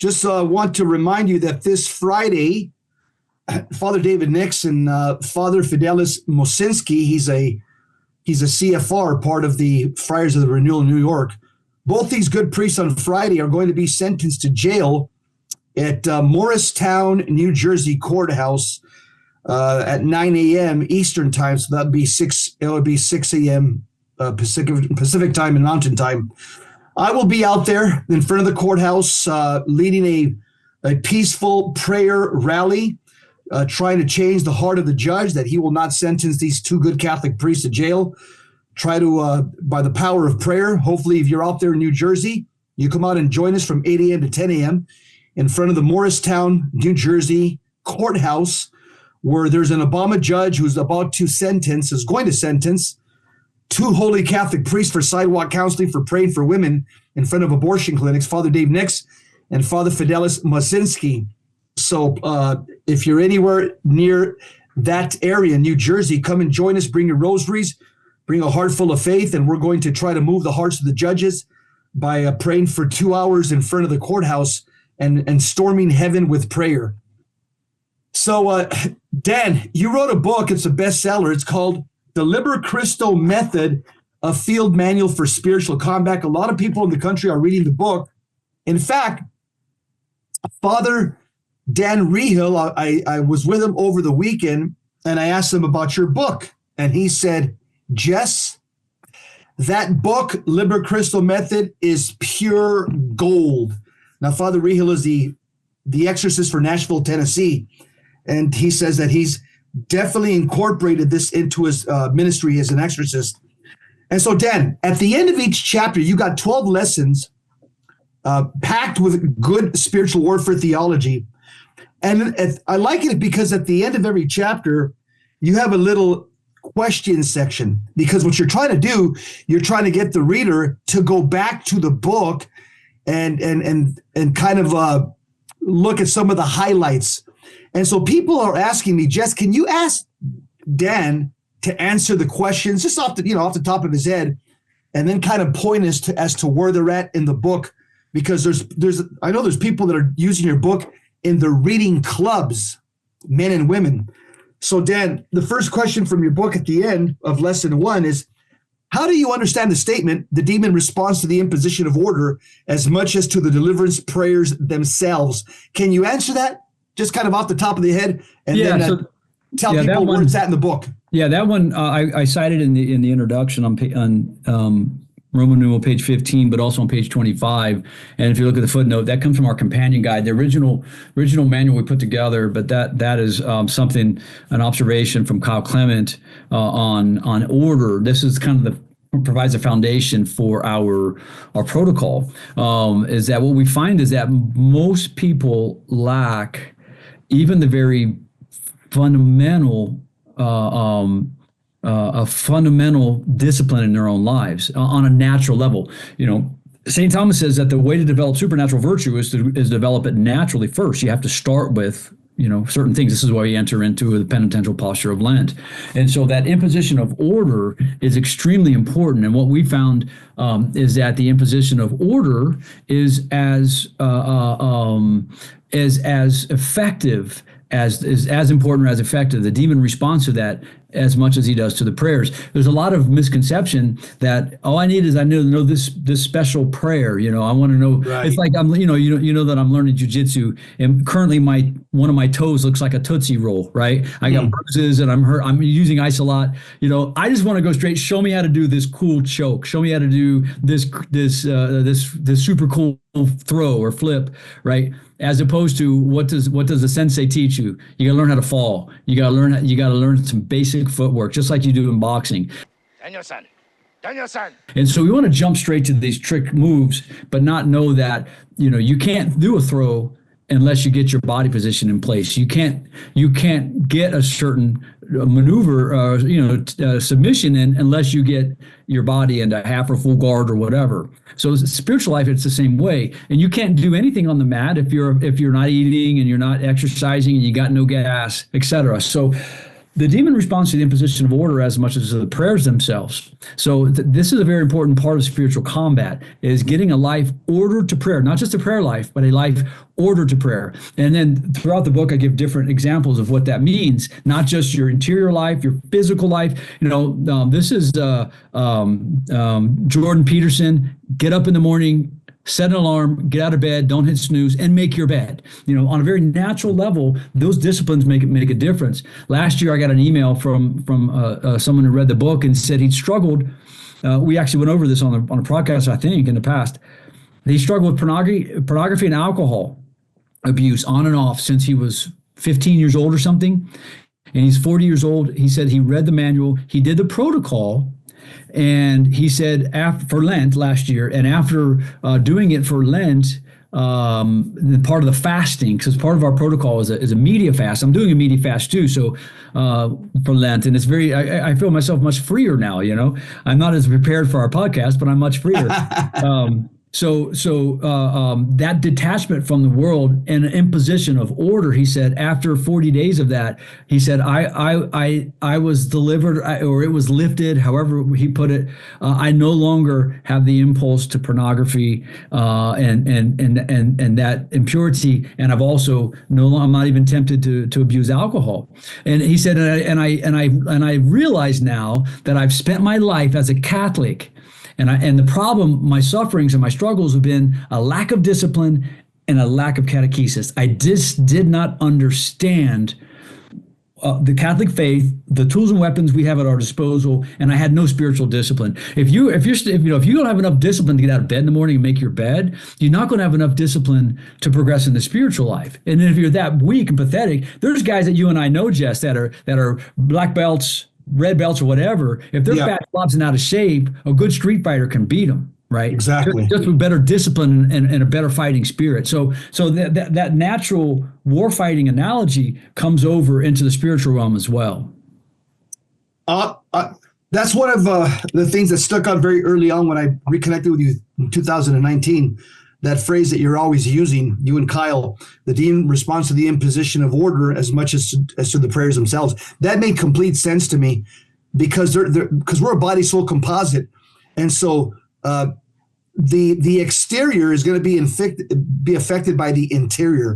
Just want to remind you that this Friday, Father David Nix and Father Fidelis Mosinski, he's a CFR, part of the Friars of the Renewal in New York. Both these good priests on Friday are going to be sentenced to jail at Morristown, New Jersey courthouse at 9 a.m. Eastern time. So that would be 6 a.m. Pacific time and Mountain time. I will be out there in front of the courthouse leading a peaceful prayer rally, trying to change the heart of the judge that he will not sentence these two good Catholic priests to jail. Try to, by the power of prayer, hopefully if you're out there in New Jersey, you come out and join us from 8 a.m. to 10 a.m. in front of the Morristown, New Jersey courthouse, where there's an Obama judge who's going to sentence two holy Catholic priests for sidewalk counseling for praying for women in front of abortion clinics, Father Dave Nix and Father Fidelis Mosinski. So if you're anywhere near that area, New Jersey, come and join us. Bring your rosaries, bring a heart full of faith, and we're going to try to move the hearts of the judges by praying for 2 hours in front of the courthouse and storming heaven with prayer. So, Dan, you wrote a book. It's a bestseller. It's called The Liber Christo Method, a Field Manual for Spiritual Combat. A lot of people in the country are reading the book. In fact, Father Dan Rehill, I was with him over the weekend, and I asked him about your book. And he said, Jess, that book, Liber Christo Method, is pure gold. Now, Father Rehill is the exorcist for Nashville, Tennessee. And he says that he's definitely incorporated this into his ministry as an exorcist. And so, Dan, at the end of each chapter, you got 12 lessons packed with good spiritual warfare theology. And I like it because at the end of every chapter, you have a little question section, because what you're trying to do, you're trying to get the reader to go back to the book and kind of look at some of the highlights. And so people are asking me, Jess, can you ask Dan to answer the questions just off the top of his head, and then kind of point us as to where they're at in the book? Because I know there's people that are using your book in the reading clubs, men and women. So Dan, the first question from your book at the end of lesson 1 is, how do you understand the statement, the demon responds to the imposition of order as much as to the deliverance prayers themselves? Can you answer that just kind of off the top of the head, and then tell people where it's at in the book? Yeah, that one I cited in the introduction on Roman numeral page 15, but also on page 25. And if you look at the footnote, that comes from our companion guide, the original manual we put together. But that is an observation from Kyle Clement on order. This is kind of provides a foundation for our protocol. Is that what we find is that most people lack even the very fundamental a fundamental discipline in their own lives on a natural level. St. Thomas says that the way to develop supernatural virtue is develop it naturally first. You have to start with certain things. This is why you enter into the penitential posture of Lent. And so that imposition of order is extremely important. And what we found is that the imposition of order is as effective as important or as effective. The demon responds to that as much as he does to the prayers. There's a lot of misconception that all I need is I know this special prayer. I want to know. Right. It's like I'm that I'm learning jujitsu, and currently one of my toes looks like a Tootsie Roll. Right, I got bruises and I'm hurt. I'm using ice a lot. I just want to go straight. Show me how to do this cool choke. Show me how to do this super cool throw or flip. Right. As opposed to what does the sensei teach you? You got to learn how to fall. You got to learn some basic footwork, just like you do in boxing. Daniel-san. And so we want to jump straight to these trick moves, but not know that you can't do a throw unless you get your body position in place. You can't get a certain maneuver, submission in unless you get your body into half or full guard or whatever. So spiritual life, it's the same way. And you can't do anything on the mat if you're not eating and you're not exercising and you got no gas, etc. So The demon responds to the imposition of order as much as the prayers themselves. So this is a very important part of spiritual combat, is getting a life ordered to prayer, not just a prayer life, but a life ordered to prayer. And then throughout the book, I give different examples of what that means, not just your interior life, your physical life. This is Jordan Peterson, get up in the morning, set an alarm, get out of bed, don't hit snooze, and make your bed. On a very natural level, those disciplines make a difference. Last year, I got an email from someone who read the book and said he'd struggled. We actually went over this on a podcast, I think, in the past. He struggled with pornography and alcohol abuse on and off since he was 15 years old or something. And he's 40 years old. He said he read the manual, he did the protocol. And he said for Lent last year, and after doing it for Lent, part of the fasting, because part of our protocol is a media fast. I'm doing a media fast too, so for Lent, and it's I feel myself much freer now. I'm not as prepared for our podcast, but I'm much freer. So that detachment from the world and an imposition of order, he said, after 40 days of that, he said, I was delivered, or it was lifted, however he put it. I no longer have the impulse to pornography and that impurity, and I've also I'm not even tempted to abuse alcohol. And he said, and I realize now that I've spent my life as a Catholic. And the problem, my sufferings and my struggles have been a lack of discipline and a lack of catechesis. I just did not understand the Catholic faith, the tools and weapons we have at our disposal, and I had no spiritual discipline. If you don't have enough discipline to get out of bed in the morning and make your bed, you're not going to have enough discipline to progress in the spiritual life. And if you're that weak and pathetic, there's guys that you and I know, Jess, that are black belts, red belts, or whatever. If they're fat, flops, and out of shape, a good street fighter can beat them, right? Exactly. Just with better discipline and a better fighting spirit. So that natural war fighting analogy comes over into the spiritual realm as well. That's one of the things that stuck out very early on when I reconnected with you in 2019. That phrase that you're always using, you and Kyle, the demon responds to the imposition of order as much as to the prayers themselves. That made complete sense to me, because we're a body soul composite, and so the exterior is going to be affected by the interior.